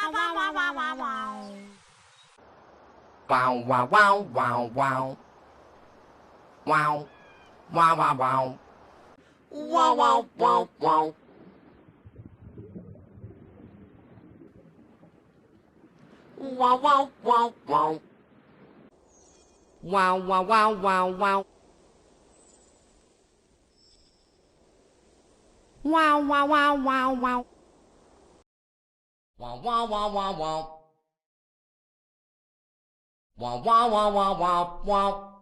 Wow, wow, wow, wow, wow. Wow, wow, wow, wow. Wow, wow, wow, wow. Wow, wow, wow, wow. Wow, wow, wow, wow, wow. Wow, wow, wow, wow, wow. Wow, wow, wow, wow, wow. Wow, wow, wow, wow, wow, wow.